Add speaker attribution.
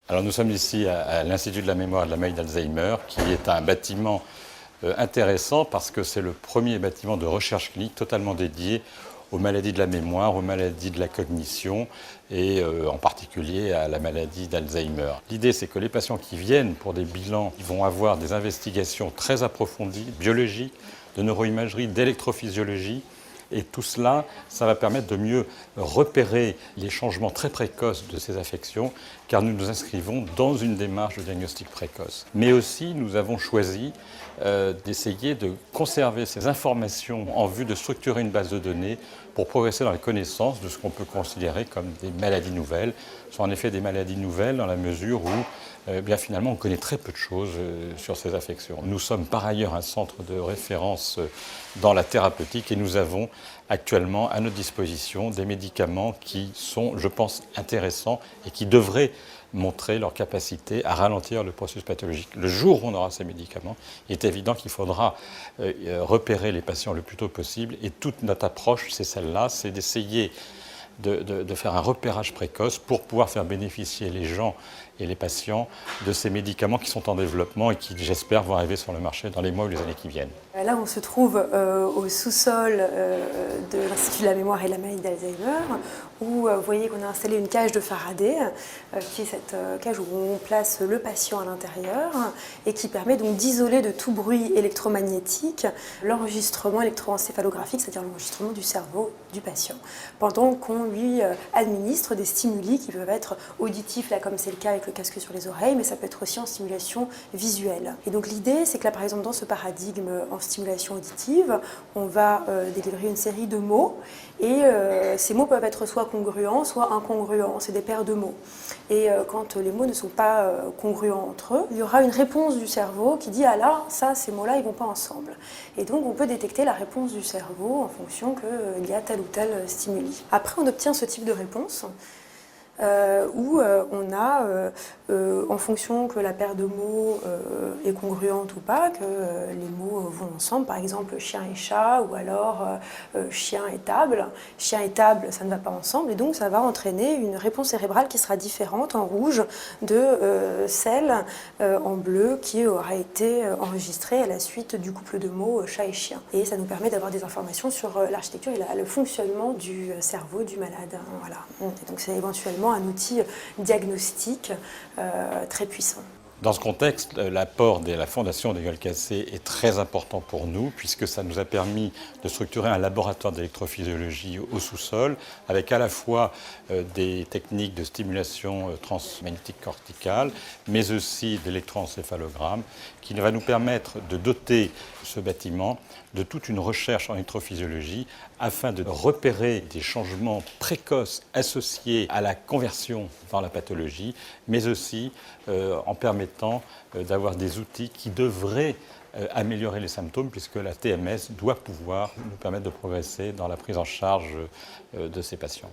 Speaker 1: Alors nous sommes ici à l'Institut de la mémoire et de la maladie d'Alzheimer, qui est un bâtiment intéressant parce que c'est le premier bâtiment de recherche clinique totalement dédié aux maladies de la mémoire, aux maladies de la cognition et en particulier à la maladie d'Alzheimer. L'idée, c'est que les patients qui viennent pour des bilans, ils vont avoir des investigations très approfondies, biologiques, de neuroimagerie, d'électrophysiologie. Et tout cela, ça va permettre de mieux repérer les changements très précoces de ces affections, car nous nous inscrivons dans une démarche de diagnostic précoce. Mais aussi, nous avons choisi d'essayer de conserver ces informations en vue de structurer une base de données pour progresser dans la connaissance de ce qu'on peut considérer comme des maladies nouvelles. Ce sont en effet des maladies nouvelles dans la mesure où bien finalement on connaît très peu de choses sur ces affections. Nous sommes par ailleurs un centre de référence dans la thérapeutique et nous avons actuellement à notre disposition des médicaments qui sont, je pense, intéressants et qui devraient montrer leur capacité à ralentir le processus pathologique. Le jour où on aura ces médicaments, il est évident qu'il faudra repérer les patients le plus tôt possible et toute notre approche, c'est celle-là, c'est d'essayer de faire un repérage précoce pour pouvoir faire bénéficier les gens et les patients de ces médicaments qui sont en développement et qui, j'espère, vont arriver sur le marché dans les mois ou les années qui viennent.
Speaker 2: Là, on se trouve au sous-sol de l'Institut de la mémoire et de la maladie d'Alzheimer, où vous voyez qu'on a installé une cage de Faraday, qui est cette cage où on place le patient à l'intérieur et qui permet donc d'isoler de tout bruit électromagnétique l'enregistrement électroencéphalographique, c'est-à-dire l'enregistrement du cerveau du patient, pendant qu'on lui administre des stimuli qui peuvent être auditifs, là comme c'est le cas avec le casque sur les oreilles, mais ça peut être aussi en stimulation visuelle. Et donc l'idée, c'est que là, par exemple, dans ce paradigme en stimulation auditive, on va délivrer une série de mots, et ces mots peuvent être soit congruents, soit incongruents, c'est des paires de mots. Et quand les mots ne sont pas congruents entre eux, il y aura une réponse du cerveau qui dit « Ah là, ça, ces mots-là, ils ne vont pas ensemble ». Et donc, on peut détecter la réponse du cerveau en fonction qu'il y a tel ou tel stimuli. Après, on obtient ce type de réponse où on a, en fonction que la paire de mots est congruente ou pas, que les mots vont ensemble, par exemple chien et chat, ou alors chien et table. Chien et table, ça ne va pas ensemble, et donc ça va entraîner une réponse cérébrale qui sera différente en rouge de celle en bleu qui aura été enregistrée à la suite du couple de mots chat et chien. Et ça nous permet d'avoir des informations sur l'architecture et le fonctionnement du cerveau du malade. Voilà. Et donc c'est éventuellement un outil diagnostique très puissant.
Speaker 1: Dans ce contexte, l'apport de la Fondation des Gueules Cassées est très important pour nous puisque ça nous a permis de structurer un laboratoire d'électrophysiologie au sous-sol avec à la fois des techniques de stimulation transmagnétique corticale mais aussi d'électroencéphalogramme qui va nous permettre de doter ce bâtiment de toute une recherche en électrophysiologie afin de repérer des changements précoces associés à la conversion dans la pathologie mais aussi en permettant d'avoir des outils qui devraient améliorer les symptômes puisque la TMS doit pouvoir nous permettre de progresser dans la prise en charge de ces patients.